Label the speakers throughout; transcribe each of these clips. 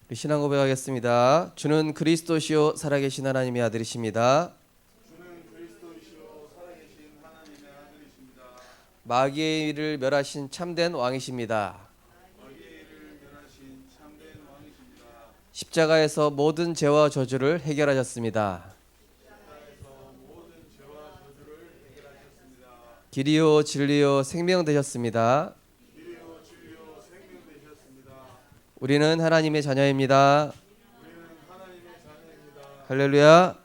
Speaker 1: 우리 신앙 고백하겠습니다. 주는 그리스도시요 살아계신 하나님의 아들이십니다.
Speaker 2: 주는 그리스도이시오 살아계신 하나님의 아들이십니다.
Speaker 1: 마귀의 일을 멸하신 참된 왕이십니다.
Speaker 2: 마귀의 일을 멸하신 참된 왕이십니다.
Speaker 1: 십자가에서 모든 죄와 저주를 해결하셨습니다.
Speaker 2: 십자가에서 모든 죄와 저주를 해결하셨습니다.
Speaker 1: 길이요 진리요 생명 되셨습니다.
Speaker 2: 길이요 진리요 생명 되셨습니다.
Speaker 1: 우리는 하나님의 자녀입니다.
Speaker 2: 우리는 하나님의 자녀입니다.
Speaker 1: 할렐루야.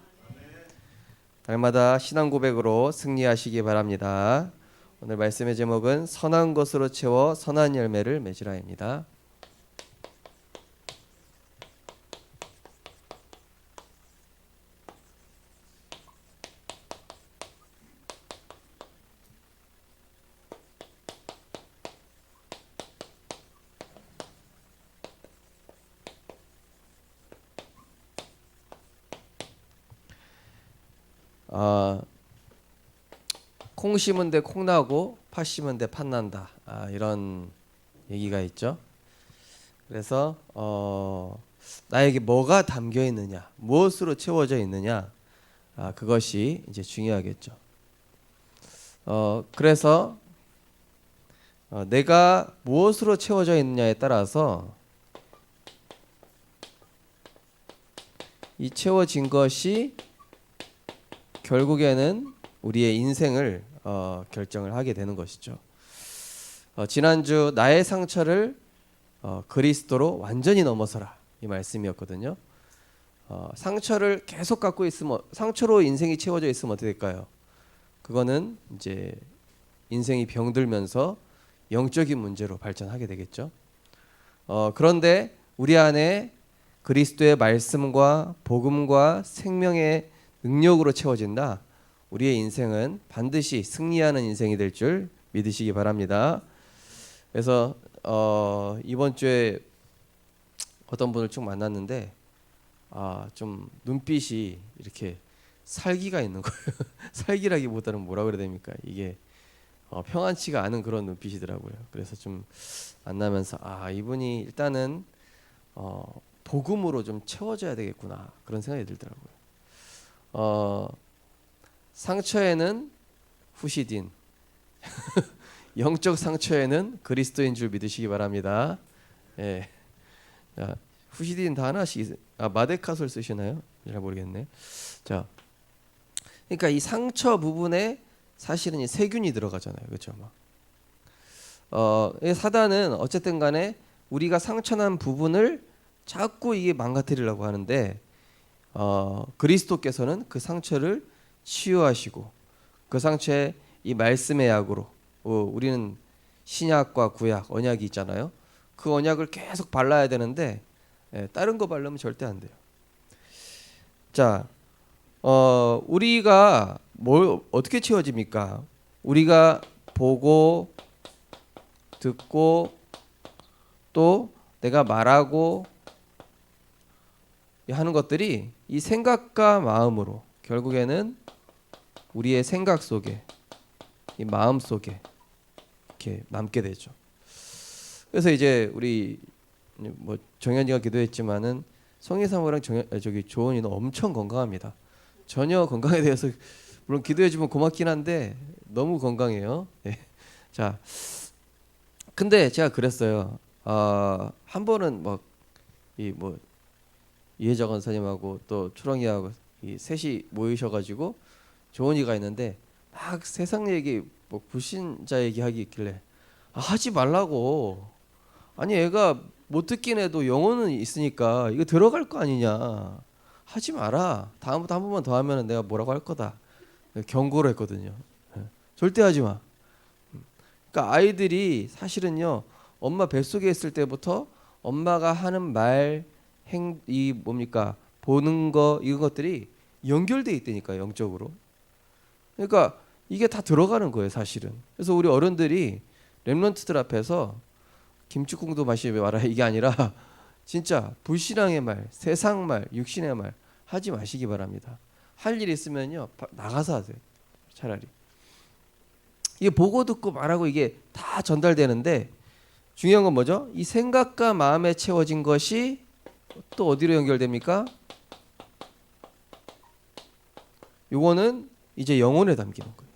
Speaker 1: 날마다 신앙 고백으로 승리하시기 바랍니다. 오늘 말씀의 제목은 선한 것으로 채워 선한 열매를 맺으라입니다. 콩 심은 데 콩 나고 팥 심은 데 팥 난다. 이런 얘기가 있죠. 그래서 나에게 뭐가 담겨 있느냐, 무엇으로 채워져 있느냐, 그것이 이제 중요하겠죠. 그래서 내가 무엇으로 채워져 있느냐에 따라서 이 채워진 것이 결국에는 우리의 인생을 결정을 하게 되는 것이죠. 지난주 나의 상처를 그리스도로 완전히 넘어서라 이 말씀이었거든요. 상처를 계속 갖고 있으면 상처로 인생이 채워져 있으면 어떻게 될까요? 그거는 이제 인생이 병들면서 영적인 문제로 발전하게 되겠죠. 그런데 우리 안에 그리스도의 말씀과 복음과 생명의 능력으로 채워진다. 우리의 인생은 반드시 승리하는 인생이 될 줄 믿으시기 바랍니다. 그래서 이번 주에 어떤 분을 쭉 만났는데 좀 눈빛이 이렇게 살기가 있는 거예요. 살기라기보다는 뭐라 그래야 됩니까? 이게 평안치가 않은 그런 눈빛이더라고요. 그래서 좀 만나면서 이분이 일단은 복음으로 좀 채워져야 되겠구나 그런 생각이 들더라고요. 상처에는 후시딘 영적 상처에는 그리스도인 줄 믿으시기 바랍니다. 예. 자, 후시딘 다 하나씩 마데카솔 쓰시나요? 잘 모르겠네. 자, 그러니까 이 상처 부분에 사실은 이 세균이 들어가잖아요, 그렇죠? 사단은 어쨌든 간에 우리가 상처난 부분을 자꾸 이게 망가뜨리려고 하는데 그리스도께서는 그 상처를 치유하시고 그 상처에 이 말씀의 약으로 우리는 신약과 구약 언약이 있잖아요. 그 언약을 계속 발라야 되는데 다른 거 바르면 절대 안 돼요. 자, 우리가 뭘 어떻게 채워집니까? 우리가 보고 듣고 또 내가 말하고 하는 것들이 이 생각과 마음으로 결국에는 우리의 생각 속에 이 마음 속에 이렇게 남게 되죠. 그래서 이제 우리 뭐 정현이가 기도했지만은 성희사모랑 조은이는 엄청 건강합니다. 전혀 건강에 대해서 물론 기도해주면 고맙긴 한데 너무 건강해요. 네. 자, 근데 제가 그랬어요. 한 번은 이혜정 원사님하고 또 초롱이하고 이 셋이 모이셔가지고 조은이가 있는데 막 세상 얘기 불신자 얘기하기 있길래 하지 말라고. 아니 애가 못 듣긴 해도 영혼은 있으니까 이거 들어갈 거 아니냐. 하지 마라. 다음부터 한 번만 더 하면 내가 뭐라고 할 거다. 경고를 했거든요. 절대 하지 마. 그러니까 아이들이 사실은요 엄마 뱃속에 있을 때부터 엄마가 하는 말, 보는 거 이런 것들이 연결돼 있다니까 영적으로. 그러니까 이게 다 들어가는 거예요 사실은. 그래서 우리 어른들이 렘넌트들 앞에서 김치국도 마시지 마라 이게 아니라 진짜 불신앙의 말, 세상 말, 육신의 말 하지 마시기 바랍니다. 할 일 있으면요 나가서 하세요. 차라리 이게 보고 듣고 말하고 이게 다 전달되는데 중요한 건 뭐죠? 이 생각과 마음에 채워진 것이 또 어디로 연결됩니까? 요거는 이제 영혼에 담기는 거예요.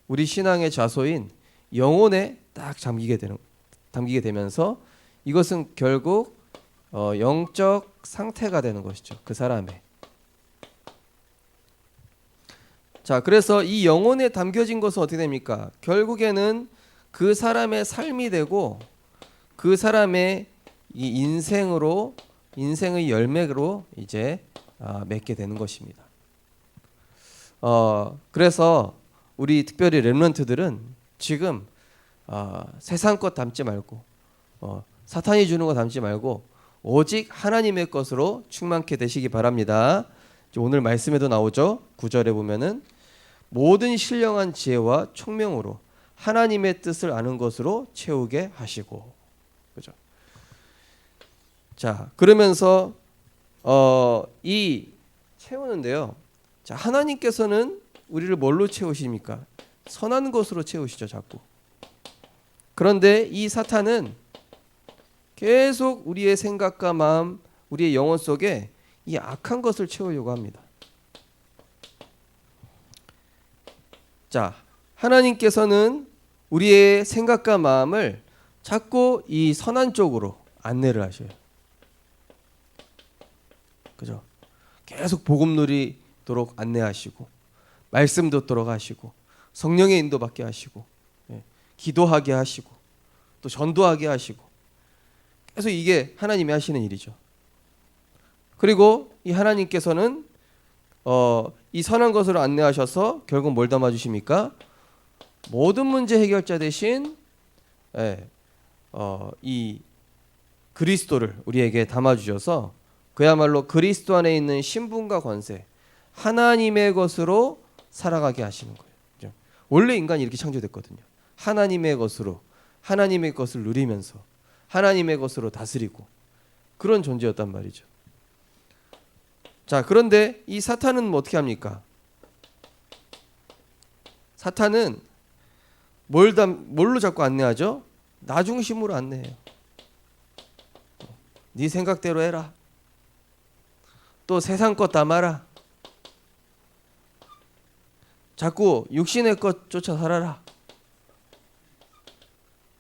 Speaker 1: 우리 신앙의 좌소인 영혼에 딱 담기게 되면서 이것은 결국 영적 상태가 되는 것이죠. 그 사람의. 자, 그래서 이 영혼에 담겨진 것은 어떻게 됩니까? 결국에는 그 사람의 삶이 되고 그 사람의 이 인생의 열매로 이제 맺게 되는 것입니다. 그래서 우리 특별히 렘넌트들은 지금 세상 것 담지 말고 사탄이 주는 거 담지 말고 오직 하나님의 것으로 충만케 되시기 바랍니다. 오늘 말씀에도 나오죠. 9절에 보면은 모든 신령한 지혜와 총명으로 하나님의 뜻을 아는 것으로 채우게 하시고, 그죠? 자, 그러면서 이 채우는데요. 자, 하나님께서는 우리를 뭘로 채우십니까? 선한 것으로 채우시죠, 자꾸. 그런데 이 사탄은 계속 우리의 생각과 마음, 우리의 영혼 속에 이 악한 것을 채우려고 합니다. 자, 하나님께서는 우리의 생각과 마음을 자꾸 이 선한 쪽으로 안내를 하셔요. 그죠? 계속 복음 누리도록 안내하시고, 말씀 듣도록 하시고, 성령의 인도받게 하시고, 기도하게 하시고, 또 전도하게 하시고, 계속 이게 하나님이 하시는 일이죠. 그리고 이 하나님께서는 이 선한 것으로 안내하셔서 결국 뭘 담아주십니까? 모든 문제 해결자 대신 이 그리스도를 우리에게 담아주셔서 그야말로 그리스도 안에 있는 신분과 권세, 하나님의 것으로 살아가게 하시는 거예요. 원래 인간이 이렇게 창조됐거든요. 하나님의 것으로, 하나님의 것을 누리면서 하나님의 것으로 다스리고 그런 존재였단 말이죠. 자, 그런데 이 사탄은 어떻게 합니까? 사탄은 뭘로 자꾸 안내하죠? 나 중심으로 안내해요. 네 생각대로 해라. 또 세상 것 담아라. 자꾸 육신의 것 쫓아 살아라.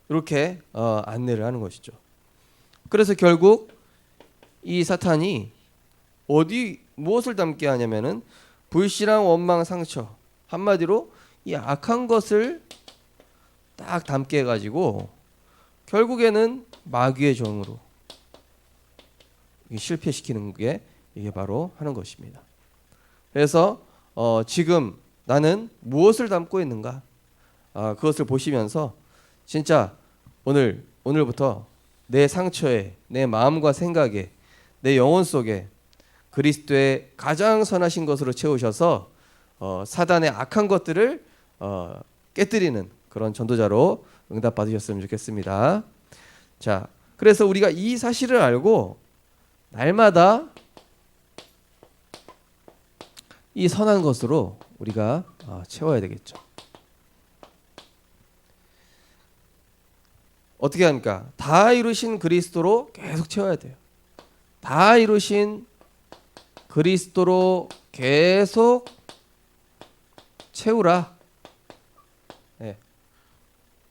Speaker 1: 이렇게 안내를 하는 것이죠. 그래서 결국 이 사탄이 무엇을 담게 하냐면은 불신앙, 원망, 상처, 한마디로 이 악한 것을 딱 담게 해가지고 결국에는 마귀의 종으로 실패시키는 게 이게 바로 하는 것입니다. 그래서 지금 나는 무엇을 담고 있는가? 그것을 보시면서 진짜 오늘부터 내 상처에, 내 마음과 생각에, 내 영혼 속에 그리스도의 가장 선하신 것으로 채우셔서 사단의 악한 것들을 깨뜨리는 그런 전도자로 응답받으셨으면 좋겠습니다. 자, 그래서 우리가 이 사실을 알고 날마다 이 선한 것으로 우리가 채워야 되겠죠. 어떻게 합니까? 다 이루신 그리스도로 계속 채워야 돼요. 다 이루신 그리스도로 계속 채우라.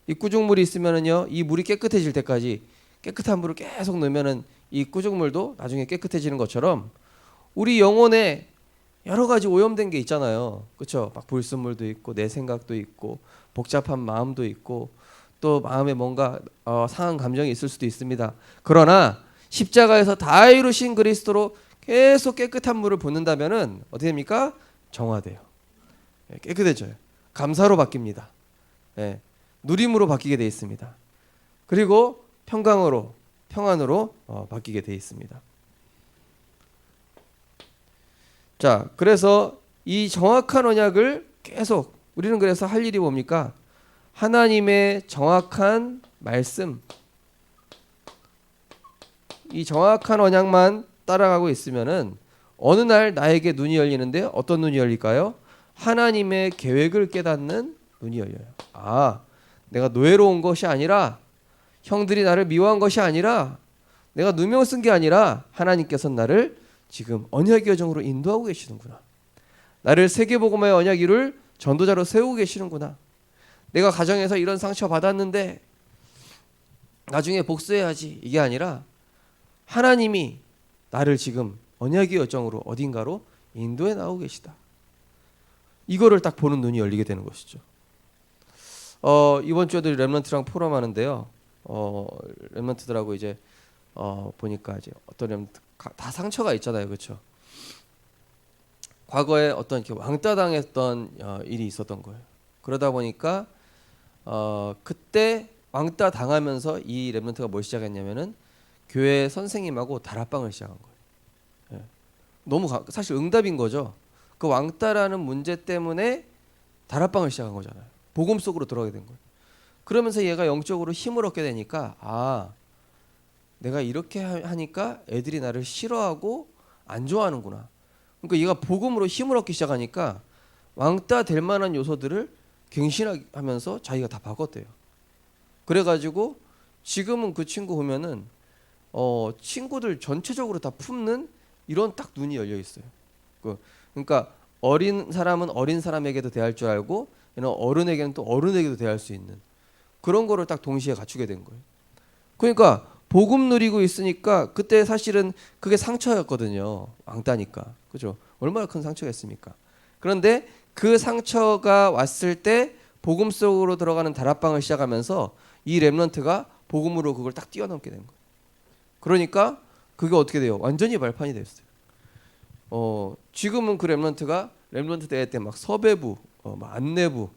Speaker 1: 이 구중물이 있으면은요, 이 물이 깨끗해질 때까지 깨끗한 물을 계속 넣으면은 이 구중물도 나중에 깨끗해지는 것처럼 우리 영혼에 여러 가지 오염된 게 있잖아요. 그렇죠? 막 불순물도 있고 내 생각도 있고 복잡한 마음도 있고 또 마음에 뭔가 상한 감정이 있을 수도 있습니다. 그러나 십자가에서 다 이루신 그리스도로 계속 깨끗한 물을 붓는다면은 어떻게 됩니까? 정화돼요. 깨끗해져요. 감사로 바뀝니다. 누림으로 바뀌게 돼 있습니다. 그리고 평강으로, 평안으로 바뀌게 돼 있습니다. 자, 그래서 이 정확한 언약을 계속 우리는 그래서 할 일이 뭡니까? 하나님의 정확한 말씀, 이 정확한 언약만 따라가고 있으면은 어느 날 나에게 눈이 열리는데 어떤 눈이 열릴까요? 하나님의 계획을 깨닫는 눈이 열려요. 내가 노예로 온 것이 아니라 형들이 나를 미워한 것이 아니라 내가 누명 쓴 게 아니라 하나님께서 나를 지금 언약의 여정으로 인도하고 계시는구나. 나를 세계복음화의 언약 이룰 전도자로 세우고 계시는구나. 내가 가정에서 이런 상처 받았는데 나중에 복수해야지, 이게 아니라 하나님이 나를 지금 언약의 여정으로 어딘가로 인도해 나오고 계시다. 이거를 딱 보는 눈이 열리게 되는 것이죠. 이번 주에도 렘넌트랑 포럼하는데요. 렘넌트들하고 이제 보니까 이제 어떤 렘넌트 다 상처가 있잖아요, 그렇죠? 과거에 어떤 이렇게 왕따 당했던 일이 있었던 거예요. 그러다 보니까 그때 왕따 당하면서 이 렘넌트가 뭘 시작했냐면은 교회 선생님하고 다락방을 시작한 거예요. 예. 너무 사실 응답인 거죠. 그 왕따라는 문제 때문에 다락방을 시작한 거잖아요. 복음 속으로 들어가게 된 거예요. 그러면서 얘가 영적으로 힘을 얻게 되니까 내가 이렇게 하니까 애들이 나를 싫어하고 안 좋아하는구나. 그러니까 얘가 복음으로 힘을 얻기 시작하니까 왕따 될 만한 요소들을 갱신하면서 자기가 다 바꿨대요. 그래가지고 지금은 그 친구 보면은 친구들 전체적으로 다 품는 이런 딱 눈이 열려 있어요. 그러니까 어린 사람은 어린 사람에게도 대할 줄 알고 어른에게는 또 어른에게도 대할 수 있는 그런 거를 딱 동시에 갖추게 된 거예요. 그러니까 복음 누리고 있으니까 그때 사실은 그게 상처였거든요. 왕따니까. 그죠? 얼마나 큰 상처겠습니까? 그런데 그 상처가 왔을 때 복음 속으로 들어가는 다락방을 시작하면서 이 렘넌트가 복음으로 그걸 딱 뛰어넘게 된 거예요. 그러니까 그게 어떻게 돼요? 완전히 발판이 됐어요. 지금은 그 렘넌트가 렘넌트 대회 때 막 서배부, 막 안내부,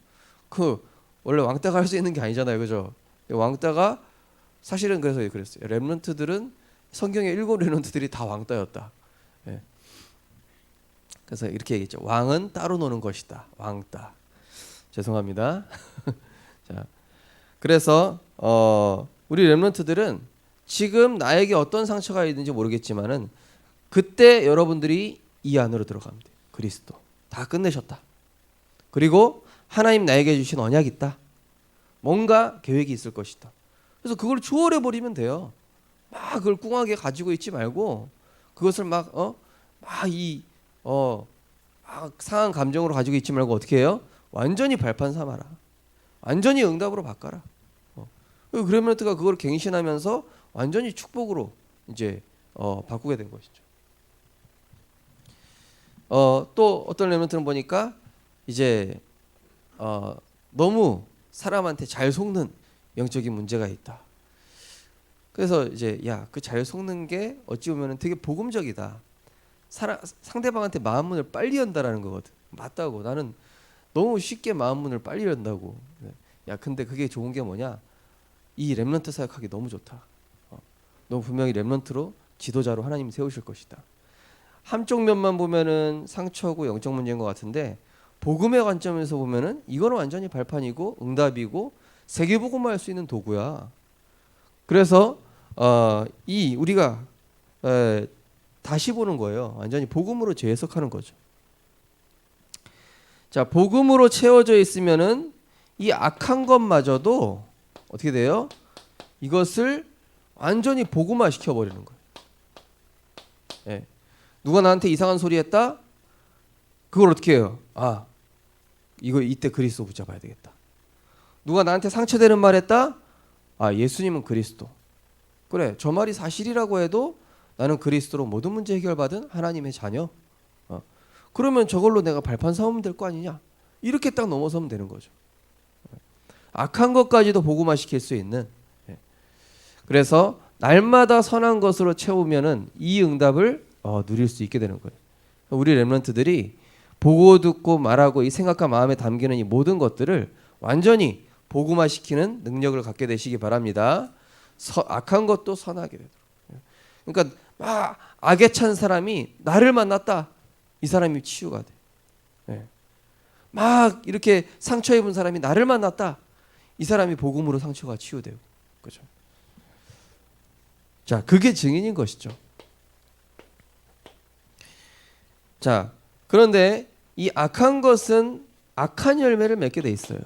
Speaker 1: 그 원래 왕따가 할 수 있는 게 아니잖아요, 그죠? 왕따가 사실은 그래서 그랬어요. 렘넌트들은 성경의 7 렘넌트들이 다 왕따였다. 예. 그래서 이렇게 얘기했죠. 왕은 따로 노는 것이다. 왕따. 죄송합니다. 자, 그래서 우리 렘넌트들은 지금 나에게 어떤 상처가 있는지 모르겠지만은 그때 여러분들이 이 안으로 들어가면 돼요. 그리스도 다 끝내셨다. 그리고 하나님 나에게 주신 언약이 있다. 뭔가 계획이 있을 것이다. 그래서 그걸 초월해 버리면 돼요. 막 그걸 꿍하게 가지고 있지 말고 그것을 막 상한 감정으로 가지고 있지 말고 어떻게 해요? 완전히 발판 삼아라. 완전히 응답으로 바꿔라. 그 렘넌트가 그걸 갱신하면서 완전히 축복으로 이제 바꾸게 된 것이죠. 또 어떤 렘넌트는 보니까 이제 너무 사람한테 잘 속는 영적인 문제가 있다. 그래서 이제 그 잘 속는 게 어찌 보면 되게 복음적이다. 상대방한테 마음 문을 빨리 연다라는 거거든. 맞다고. 나는 너무 쉽게 마음 문을 빨리 연다고. 근데 그게 좋은 게 뭐냐? 이 렘넌트 사역하기 너무 좋다. 너 분명히 렘넌트로 지도자로 하나님이 세우실 것이다. 한쪽 면만 보면은 상처고 영적 문제인 것 같은데 복음의 관점에서 보면은 이거는 완전히 발판이고 응답이고 세계복음화할 수 있는 도구야. 그래서 우리가 다시 보는 거예요. 완전히 복음으로 재해석하는 거죠. 자, 복음으로 채워져 있으면은 이 악한 것마저도 어떻게 돼요? 이것을 완전히 복음화 시켜버리는 거예요. 예. 누가 나한테 이상한 소리 했다? 그걸 어떻게 해요? 이거 이때 그리스도 붙잡아야 되겠다. 누가 나한테 상처되는 말 했다? 예수님은 그리스도. 그래, 저 말이 사실이라고 해도 나는 그리스도로 모든 문제 해결받은 하나님의 자녀. 그러면 저걸로 내가 발판 삼으면 될 거 아니냐? 이렇게 딱 넘어서면 되는 거죠. 악한 것까지도 복음화 시킬 수 있는. 그래서 날마다 선한 것으로 채우면은 이 응답을 누릴 수 있게 되는 거예요. 우리 렘넌트들이 보고 듣고 말하고 이 생각과 마음에 담기는 이 모든 것들을 완전히 복음화 시키는 능력을 갖게 되시기 바랍니다. 악한 것도 선하게 되도록. 그러니까 막 악에 찬 사람이 나를 만났다. 이 사람이 치유가 돼. 막 이렇게 상처 입은 사람이 나를 만났다. 이 사람이 복음으로 상처가 치유되고. 그죠? 자, 그게 증인인 것이죠. 자, 그런데 이 악한 것은 악한 열매를 맺게 돼 있어요.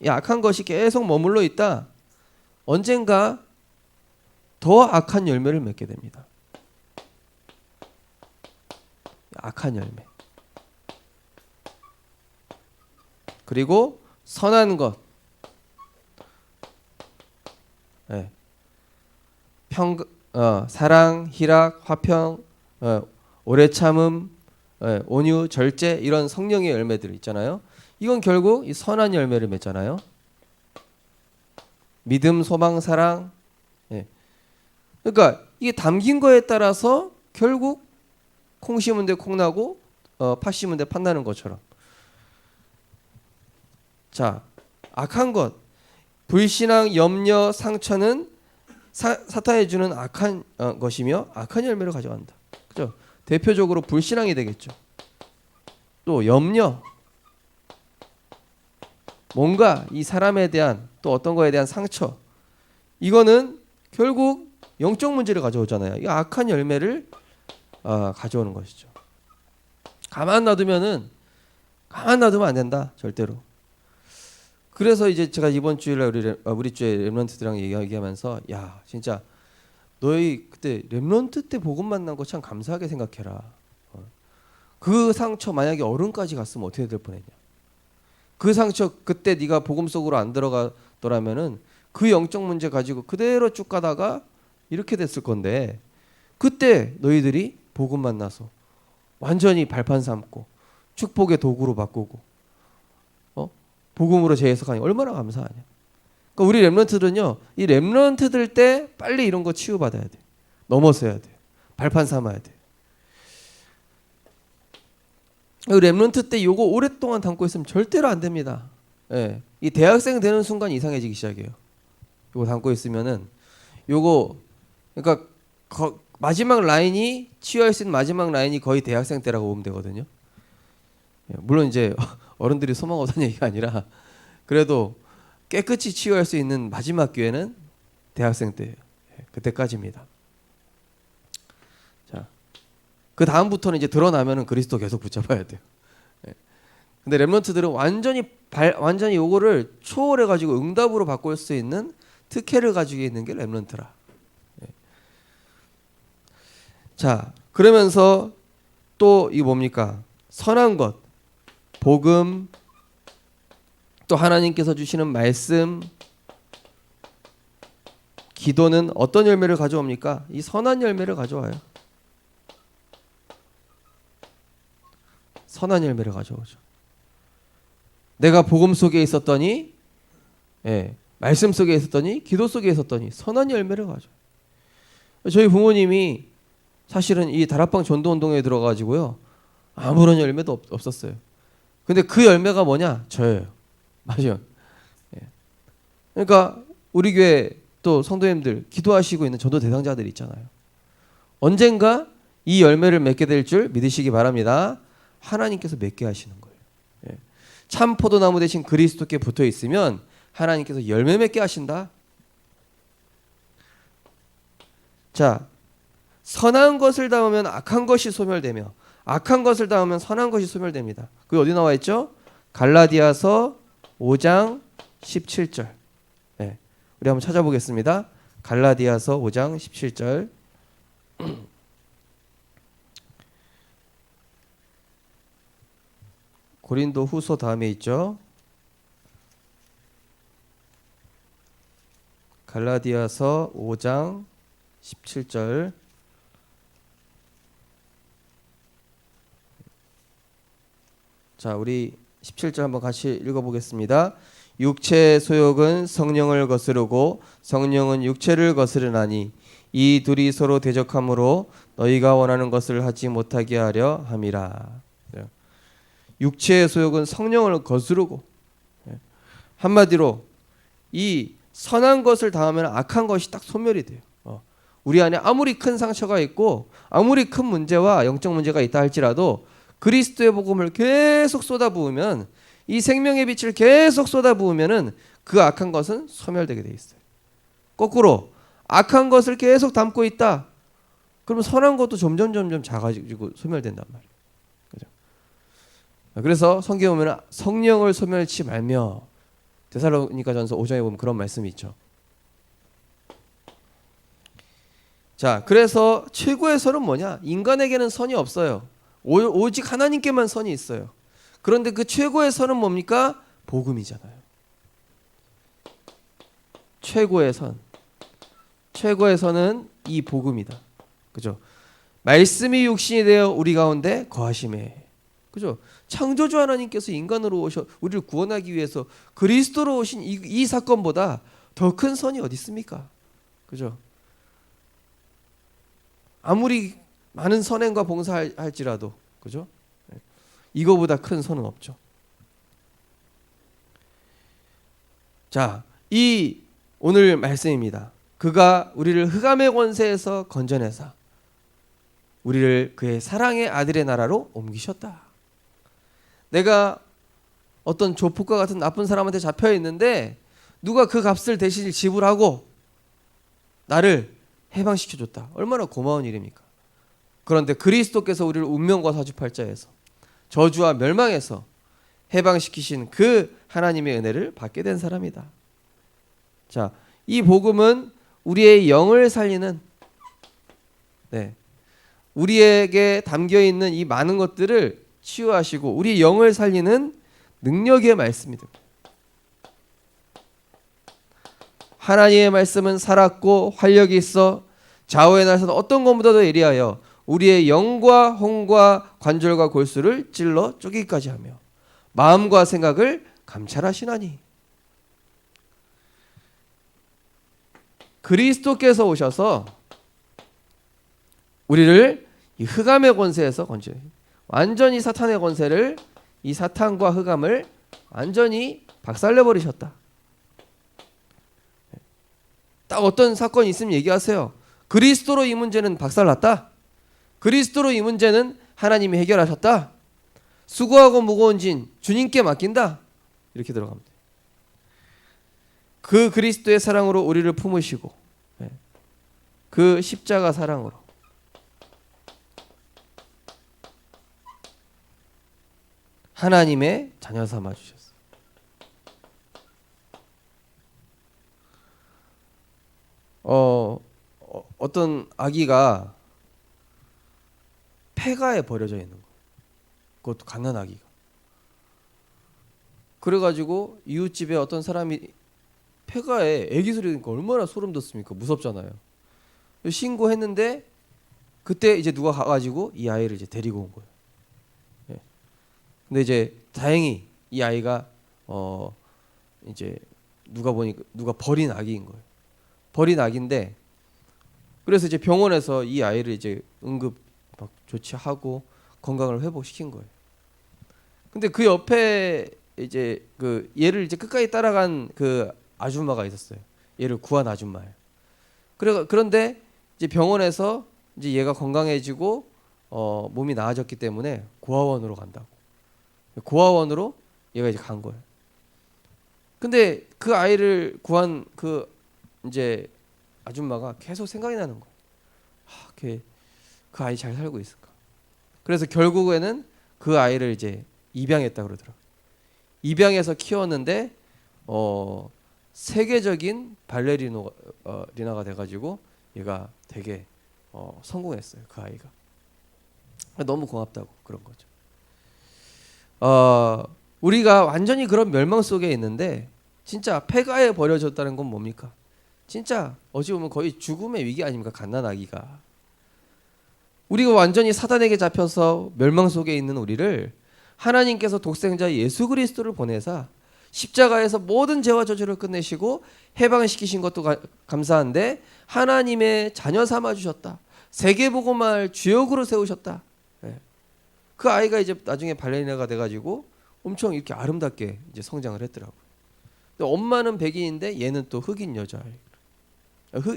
Speaker 1: 이 악한 것이 계속 머물러 있다. 언젠가 더 악한 열매를 맺게 됩니다. 악한 열매. 그리고 선한 것, 예. 사랑, 희락, 화평, 오래 참음, 온유, 절제 이런 성령의 열매들 있잖아요. 이건 결국 이 선한 열매를 맺잖아요. 믿음, 소망, 사랑. 예. 그러니까 이게 담긴 거에 따라서 결국 콩 심은 데 콩 나고 팥 심은 데 팥 나는 것처럼. 자, 악한 것, 불신앙, 염려, 상처는 사탄이 주는 악한 것이며 악한 열매를 가져간다. 그죠? 대표적으로 불신앙이 되겠죠. 또 염려, 뭔가 이 사람에 대한 또 어떤 거에 대한 상처, 이거는 결국 영적 문제를 가져오잖아요. 이 악한 열매를 가져오는 것이죠. 가만 놔두면 안 된다, 절대로. 그래서 이제 제가 이번 주일에 우리 주에 렘넌트들이랑 얘기하면서 야 진짜 너희 그때 렘넌트 때 복음 만난 거 참 감사하게 생각해라. 그 상처 만약에 어른까지 갔으면 어떻게 될 뻔했냐. 그 상처 그때 네가 복음 속으로 안 들어가더라면은 그 영적 문제 가지고 그대로 쭉 가다가 이렇게 됐을 건데 그때 너희들이 복음 만나서 완전히 발판 삼고 축복의 도구로 바꾸고 복음으로 재해석하니 얼마나 감사하냐. 그러니까 우리 렘넌트들은요, 이 렘넌트들 때 빨리 이런 거 치유받아야 돼. 넘어서야 돼. 발판 삼아야 돼. 렘넌트 때 요거 오랫동안 담고 있으면 절대로 안 됩니다. 예. 이 대학생 되는 순간 이상해지기 시작해요. 요거 담고 있으면은 요거 그러니까 마지막 라인이 치유할 수 있는 마지막 라인이 거의 대학생 때라고 보면 되거든요. 물론 이제 어른들이 소망 없다는 얘기가 아니라 그래도 깨끗이 치유할 수 있는 마지막 기회는 대학생 때예요. 그때까지입니다. 자, 그 다음부터는 이제 드러나면은 그리스도 계속 붙잡아야 돼요. 근데 렘넌트들은 완전히 요거를 초월해 가지고 응답으로 바꿀 수 있는 특혜를 가지고 있는 게 렘넌트라. 자, 그러면서 또 이 뭡니까? 선한 것, 복음, 또 하나님께서 주시는 말씀, 기도는 어떤 열매를 가져옵니까? 이 선한 열매를 가져와요. 선한 열매를 가져오죠. 내가 복음 속에 있었더니, 말씀 속에 있었더니, 기도 속에 있었더니 선한 열매를 가져요. 저희 부모님이 사실은 이 다락방 전도운동에 들어가지고요 아무런 열매도 없었어요. 근데 그 열매가 뭐냐? 저예요. 맞아요. 그러니까 우리 교회 또 성도님들 기도하시고 있는 전도 대상자들 있잖아요. 언젠가 이 열매를 맺게 될 줄 믿으시기 바랍니다. 하나님께서 맺게 하시는 거예요. 참 포도나무 대신 그리스도께 붙어 있으면 하나님께서 열매 맺게 하신다. 자, 선한 것을 담으면 악한 것이 소멸되며 악한 것을 담으면 선한 것이 소멸됩니다. 그게 어디 나와 있죠? 갈라디아서 5장 17절. 우리 한번 찾아보겠습니다. 갈라디아서 5장 17절. 고린도 후서 다음에 있죠. 갈라디아서 5장 17절. 자, 우리 17절 한번 같이 읽어보겠습니다. 육체의 소욕은 성령을 거스르고 성령은 육체를 거스르나니 이 둘이 서로 대적함으로 너희가 원하는 것을 하지 못하게 하려 함이라. 육체의 소욕은 성령을 거스르고, 한마디로 이 선한 것을 당하면 악한 것이 딱 소멸이 돼요. 우리 안에 아무리 큰 상처가 있고 아무리 큰 문제와 영적 문제가 있다 할지라도 그리스도의 복음을 계속 쏟아부으면, 이 생명의 빛을 계속 쏟아부으면은 그 악한 것은 소멸되게 돼 있어요. 거꾸로 악한 것을 계속 담고 있다. 그러면 선한 것도 점점 작아지고 소멸된단 말이에요. 그죠? 그래서 성경에 보면 성령을 소멸치 말며, 데살로니가전서 5장에 보면 그런 말씀이 있죠. 자, 그래서 최고의 선은 뭐냐? 인간에게는 선이 없어요. 오직 하나님께만 선이 있어요. 그런데 그 최고의 선은 뭡니까? 복음이잖아요. 최고의 선. 최고의 선은 이 복음이다. 그죠? 말씀이 육신이 되어 우리 가운데 거하심에. 그죠? 창조주 하나님께서 인간으로 오셔 우리를 구원하기 위해서 그리스도로 오신 이 사건보다 더 큰 선이 어디 있습니까? 그죠? 아무리 많은 선행과 봉사할지라도, 그죠? 이거보다 큰 선은 없죠. 자, 이 오늘 말씀입니다. 그가 우리를 흑암의 권세에서 건져내사 우리를 그의 사랑의 아들의 나라로 옮기셨다. 내가 어떤 조폭과 같은 나쁜 사람한테 잡혀 있는데 누가 그 값을 대신 지불하고 나를 해방시켜줬다. 얼마나 고마운 일입니까? 그런데 그리스도께서 우리를 운명과 사주팔자에서 저주와 멸망에서 해방시키신 그 하나님의 은혜를 받게 된 사람이다. 자, 이 복음은 우리의 영을 살리는, 우리에게 담겨 있는 이 많은 것들을 치유하시고 우리 영을 살리는 능력의 말씀이다. 하나님의 말씀은 살았고 활력이 있어 좌우의 날선 어떤 것보다도 예리하여 우리의 영과 혼과 관절과 골수를 찔러 쪼개기까지 하며 마음과 생각을 감찰하시나니. 그리스도께서 오셔서 우리를 이 흑암의 권세에서 건져 완전히 사탄의 권세를 이 사탄과 흑암을 완전히 박살내 버리셨다. 딱 어떤 사건이 있으면 얘기하세요. 그리스도로 이 문제는 박살났다. 그리스도로 이 문제는 하나님이 해결하셨다. 수고하고 무거운 짐 주님께 맡긴다. 이렇게 들어가면 돼요. 그 그리스도의 사랑으로 우리를 품으시고 그 십자가 사랑으로 하나님의 자녀 삼아 주셨어요. 어떤 아기가 폐가에 버려져 있는 거예요. 그것도 갓난 아기가. 그래가지고 이웃집에 어떤 사람이 폐가에 아기 소리 나니까 얼마나 소름 돋습니까? 무섭잖아요. 신고했는데 그때 이제 누가 가가지고 이 아이를 이제 데리고 온 거예요. 근데 이제 다행히 이 아이가 이제 누가 보니까 누가 버린 아기인 거예요. 버린 아기인데 그래서 이제 병원에서 이 아이를 이제 응급 막 조치하고 건강을 회복시킨 거예요. 근데 그 옆에 이제 그 얘를 이제 끝까지 따라간 그 아줌마가 있었어요. 얘를 구한 아줌마예요. 그런데 이제 병원에서 이제 얘가 건강해지고 몸이 나아졌기 때문에 고아원으로 간다고. 고아원으로 얘가 이제 간 거예요. 근데 그 아이를 구한 그 이제 아줌마가 계속 생각이 나는 거예요. 그 아이 잘 살고 있을까? 그래서 결국에는 그 아이를 이제 입양했다 그러더라고요. 입양해서 키웠는데 세계적인 발레리나가 돼가지고 얘가 되게 성공했어요. 그 아이가. 너무 고맙다고 그런 거죠. 우리가 완전히 그런 멸망 속에 있는데 진짜 폐가에 버려졌다는 건 뭡니까? 진짜 어찌 보면 거의 죽음의 위기 아닙니까? 갓난아기가. 우리가 완전히 사단에게 잡혀서 멸망 속에 있는 우리를 하나님께서 독생자 예수 그리스도를 보내사 십자가에서 모든 죄와 저주를 끝내시고 해방시키신 것도 감사한데 하나님의 자녀 삼아 주셨다. 세계복음화를 주역으로 세우셨다. 그 아이가 이제 나중에 발레리나가 돼가지고 엄청 이렇게 아름답게 이제 성장을 했더라고요. 근데 엄마는 백인인데 얘는 또 흑인 여자예요.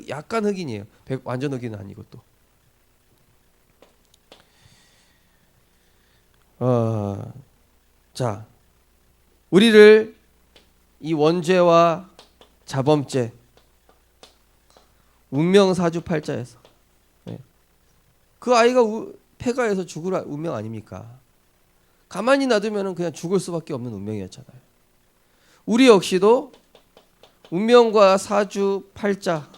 Speaker 1: 약간 흑인이에요. 완전 흑인은 아니고 또. 자, 우리를 이 원죄와 자범죄, 운명사주팔자에서 그 아이가 폐가에서 죽을 운명 아닙니까? 가만히 놔두면 그냥 죽을 수밖에 없는 운명이었잖아요. 우리 역시도 운명과 사주 팔자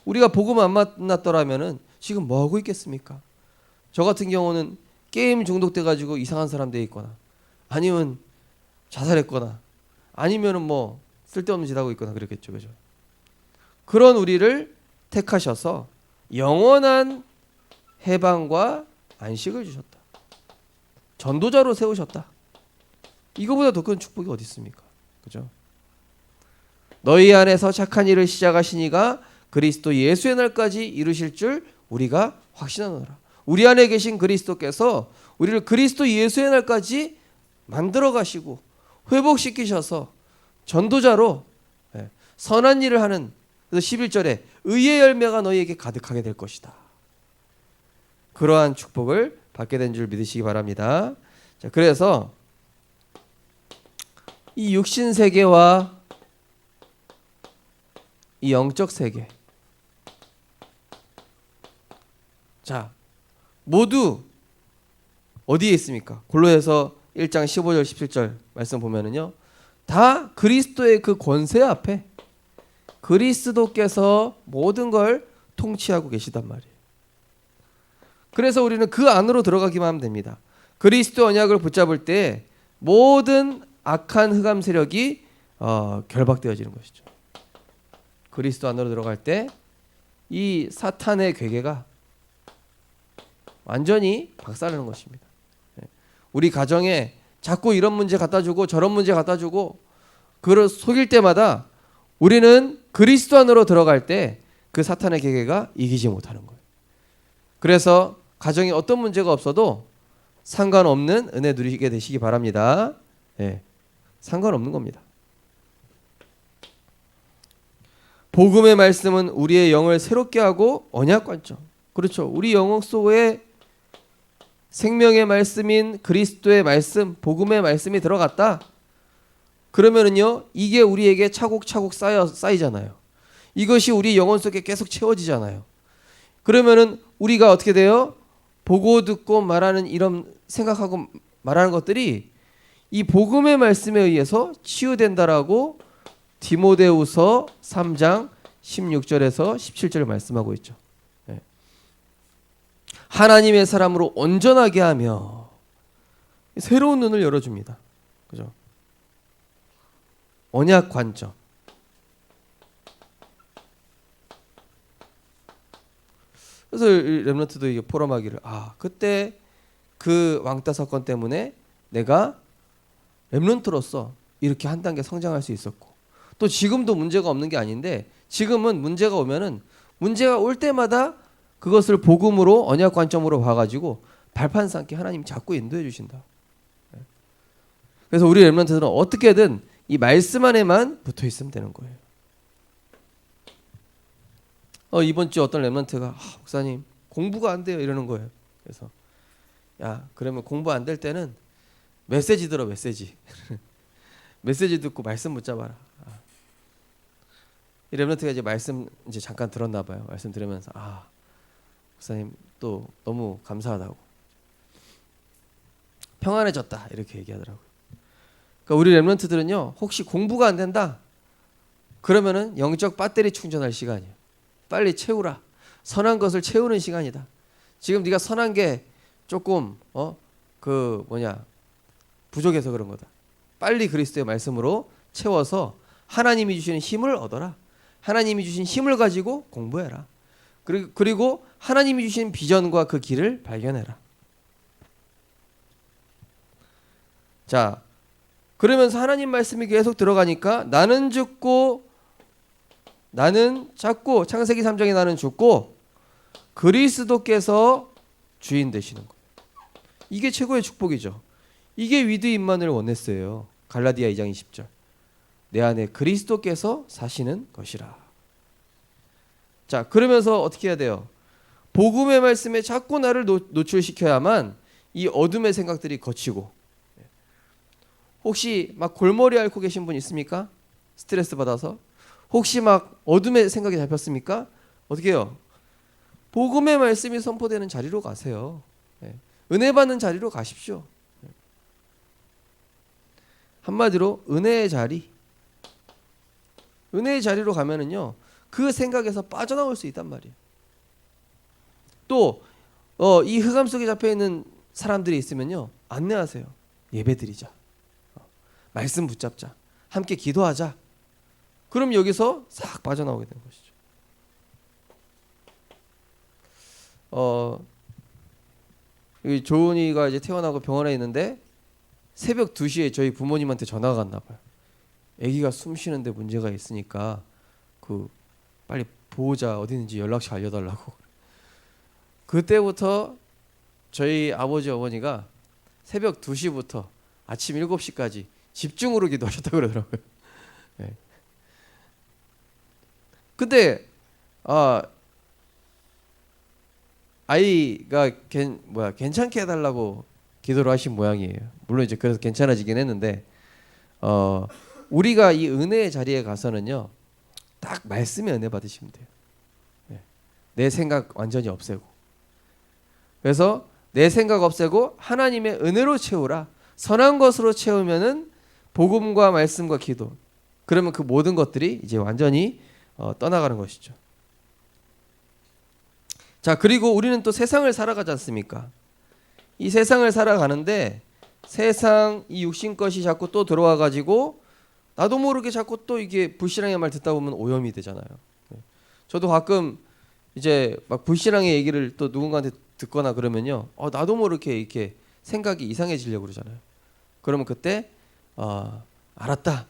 Speaker 1: 우리가 복음 안 만났더라면은 지금 뭐 하고 있겠습니까? 저 같은 경우는 게임 중독돼 가지고 이상한 사람 돼 있거나 아니면 자살했거나 아니면은 뭐 쓸데없는 짓 하고 있거나 그랬겠죠. 그죠? 그런 우리를 택하셔서 영원한 해방과 안식을 주셨다. 전도자로 세우셨다. 이거보다 더 큰 축복이 어디 있습니까? 그죠? 너희 안에서 착한 일을 시작하신 이가 그리스도 예수의 날까지 이루실 줄 우리가 확신하노라. 우리 안에 계신 그리스도께서 우리를 그리스도 예수의 날까지 만들어 가시고 회복시키셔서 전도자로 선한 일을 하는, 그래서 11절에 의의 열매가 너희에게 가득하게 될 것이다. 그러한 축복을 받게 된 줄 믿으시기 바랍니다. 자, 그래서 이 육신 세계와 이 영적 세계, 자, 모두 어디에 있습니까? 골로새서 1장 15절 17절 말씀 보면은요, 다 그리스도의 그 권세 앞에 그리스도께서 모든 걸 통치하고 계시단 말이에요. 그래서 우리는 그 안으로 들어가기만 하면 됩니다. 그리스도 언약을 붙잡을 때 모든 악한 흑암 세력이 결박되어지는 것이죠. 그리스도 안으로 들어갈 때 이 사탄의 괴계가 완전히 박살나는 것입니다. 우리 가정에 자꾸 이런 문제 갖다 주고 저런 문제 갖다 주고 그를 속일 때마다 우리는 그리스도 안으로 들어갈 때 그 사탄의 계계가 이기지 못하는 거예요. 그래서 가정에 어떤 문제가 없어도 상관없는 은혜 누리게 되시기 바랍니다. 상관없는 겁니다. 복음의 말씀은 우리의 영을 새롭게 하고 언약 관점. 그렇죠. 우리 영혼 속에 생명의 말씀인 그리스도의 말씀, 복음의 말씀이 들어갔다. 그러면은요, 이게 우리에게 차곡차곡 쌓이잖아요. 이것이 우리 영혼 속에 계속 채워지잖아요. 그러면은 우리가 어떻게 돼요? 보고 듣고 말하는 이런 생각하고 말하는 것들이 이 복음의 말씀에 의해서 치유된다라고 디모데후서 3장 16절에서 17절을 말씀하고 있죠. 하나님의 사람으로 온전하게 하며 새로운 눈을 열어줍니다. 그죠? 언약 관점. 그래서 렘넌트도 이게 포럼하기를, 그때 그 왕따 사건 때문에 내가 렘넌트로서 이렇게 한 단계 성장할 수 있었고, 또 지금도 문제가 없는 게 아닌데 지금은 문제가 오면은 문제가 올 때마다 그것을 복음으로 언약 관점으로 봐가지고 발판 삼게 하나님 자꾸 인도해 주신다. 그래서 우리 렘넌트들은 어떻게든 이 말씀 안에만 붙어 있으면 되는 거예요. 이번 주 어떤 렘넌트가 목사님 공부가 안 돼요 이러는 거예요. 그래서 야, 그러면 공부 안 될 때는 메시지 들어, 메시지. 메시지 듣고 말씀 붙잡아라. 이 렘넌트가 이제 말씀 이제 잠깐 들었나 봐요. 말씀 들으면서 목사님 또 너무 감사하다고, 평안해졌다 이렇게 얘기하더라고요. 그러니까 우리 렘넌트들은요, 혹시 공부가 안 된다 그러면은 영적 배터리 충전할 시간이에요. 빨리 채우라. 선한 것을 채우는 시간이다. 지금 네가 선한 게 조금 부족해서 그런 거다. 빨리 그리스도의 말씀으로 채워서 하나님이 주시는 힘을 얻어라. 하나님이 주신 힘을 가지고 공부해라. 그리고 하나님이 주신 비전과 그 길을 발견해라. 자, 그러면서 하나님 말씀이 계속 들어가니까 나는 죽고 나는 작고, 창세기 3장에 나는 죽고 그리스도께서 주인 되시는 거예요. 이게 최고의 축복이죠. 이게 위드 임만을 원했어요. 갈라디아 2장 20절. 내 안에 그리스도께서 사시는 것이라. 자, 그러면서 어떻게 해야 돼요? 복음의 말씀에 자꾸 나를 노출시켜야만 이 어둠의 생각들이 거치고. 혹시 막 골머리 앓고 계신 분 있습니까? 스트레스 받아서? 혹시 막 어둠의 생각이 잡혔습니까? 어떻게 해요? 복음의 말씀이 선포되는 자리로 가세요. 은혜 받는 자리로 가십시오. 한마디로 은혜의 자리. 은혜의 자리로 가면은요, 그 생각에서 빠져나올 수 있단 말이에요. 또 이 흑암 속에 잡혀 있는 사람들이 있으면요, 안내하세요. 예배드리자. 말씀 붙잡자. 함께 기도하자. 그럼 여기서 싹 빠져나오게 되는 것이죠. 여기 조은이가 이제 태어나고 병원에 있는데 새벽 2시에 저희 부모님한테 전화가 갔나 봐요. 아기가 숨 쉬는데 문제가 있으니까 그 빨리 보호자 어디 있는지 연락처 알려달라고. 그때부터 저희 아버지 어머니가 새벽 2시부터 아침 7시까지 집중으로 기도하셨다고 그러더라고요. 네. 근데 아이가 괜찮게 해달라고 기도를 하신 모양이에요. 물론 이제 그래서 괜찮아지긴 했는데 우리가 이 은혜의 자리에 가서는요, 딱 말씀의 은혜 받으시면 돼요. 네. 내 생각 완전히 없애고, 그래서 내 생각 없애고 하나님의 은혜로 채우라. 선한 것으로 채우면은 복음과 말씀과 기도, 그러면 그 모든 것들이 이제 완전히 떠나가는 것이죠. 자, 그리고 우리는 또 세상을 살아가지 않습니까? 이 세상을 살아가는데 세상 이 육신 것이 자꾸 또 들어와 가지고 나도 모르게 자꾸 또 이게 불신앙의 말 듣다 보면 오염이 되잖아요. 저도 가끔 이제 막 불신앙의 얘기를 또 누군가한테 듣거나 그러면요, 나도 모르게 이렇게 생각이 이상해지려고 그러잖아요. 그러면 그때 알았다,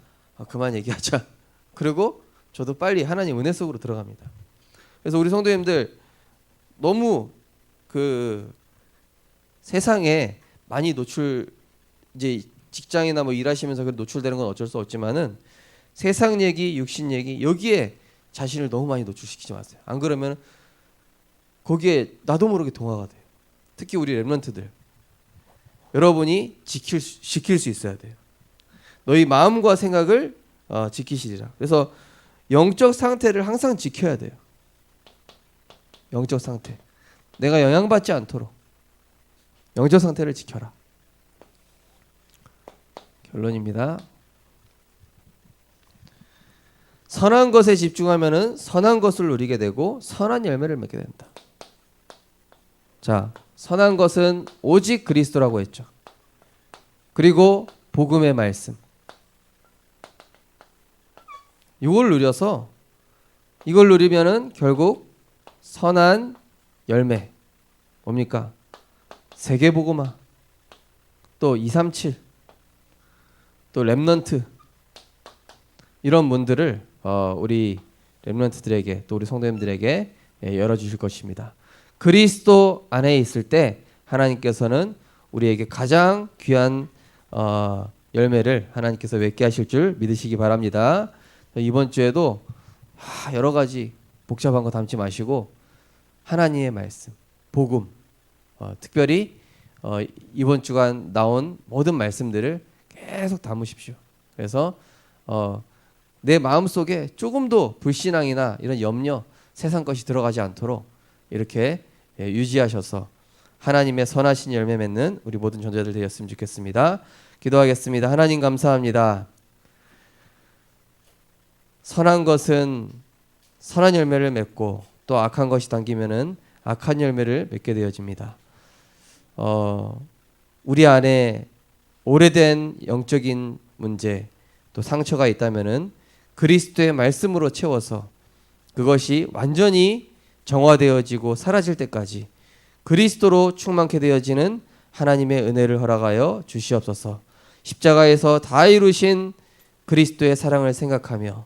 Speaker 1: 그만 얘기하자. 그리고 저도 빨리 하나님 은혜 속으로 들어갑니다. 그래서 우리 성도님들 너무 그 세상에 많이 이제 직장이나 뭐 일하시면서 노출되는 건 어쩔 수 없지만은 세상 얘기, 육신 얘기 여기에 자신을 너무 많이 노출시키지 마세요. 안 그러면 거기에 나도 모르게 동화가 돼요. 특히 우리 렘넌트들, 여러분이 지킬 수 있어야 돼요. 너희 마음과 생각을 지키시리라. 그래서 영적 상태를 항상 지켜야 돼요. 영적 상태, 내가 영향받지 않도록 영적 상태를 지켜라. 결론입니다. 선한 것에 집중하면은 선한 것을 누리게 되고 선한 열매를 맺게 된다. 자, 선한 것은 오직 그리스도라고 했죠. 그리고 복음의 말씀, 이걸 누리면은 결국 선한 열매, 뭡니까? 세계복음화, 또 237, 또 렘넌트, 이런 문들을 우리 렘넌트들에게, 또 우리 성도님들에게 열어주실 것입니다. 그리스도 안에 있을 때 하나님께서는 우리에게 가장 귀한 열매를 하나님께서 맺게 하실 줄 믿으시기 바랍니다. 이번 주에도 여러 가지 복잡한 거 담지 마시고 하나님의 말씀, 복음, 특별히 이번 주간 나온 모든 말씀들을 계속 담으십시오. 그래서 내 마음속에 조금도 불신앙이나 이런 염려, 세상 것이 들어가지 않도록 이렇게 유지하셔서 하나님의 선하신 열매 맺는 우리 모든 전도자들 되었으면 좋겠습니다. 기도하겠습니다. 하나님 감사합니다. 선한 것은 선한 열매를 맺고 또 악한 것이 당기면은 악한 열매를 맺게 되어집니다. 우리 안에 오래된 영적인 문제, 또 상처가 있다면은 그리스도의 말씀으로 채워서 그것이 완전히 정화되어지고 사라질 때까지 그리스도로 충만케 되어지는 하나님의 은혜를 허락하여 주시옵소서. 십자가에서 다 이루신 그리스도의 사랑을 생각하며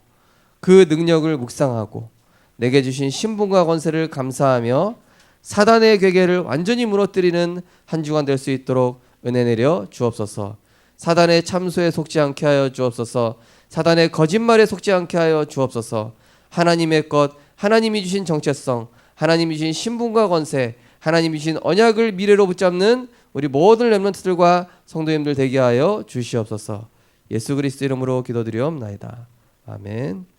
Speaker 1: 그 능력을 묵상하고 내게 주신 신분과 권세를 감사하며 사단의 괴계를 완전히 무너뜨리는 한 주간 될 수 있도록 은혜 내려 주옵소서. 사단의 참소에 속지 않게 하여 주옵소서. 사단의 거짓말에 속지 않게 하여 주옵소서. 하나님의 것, 하나님이 주신 정체성, 하나님이 주신 신분과 권세, 하나님이 주신 언약을 미래로 붙잡는 우리 모든 렘넌트들과 성도님들 되게 하여 주시옵소서. 예수 그리스도 이름으로 기도드리옵나이다. 아멘.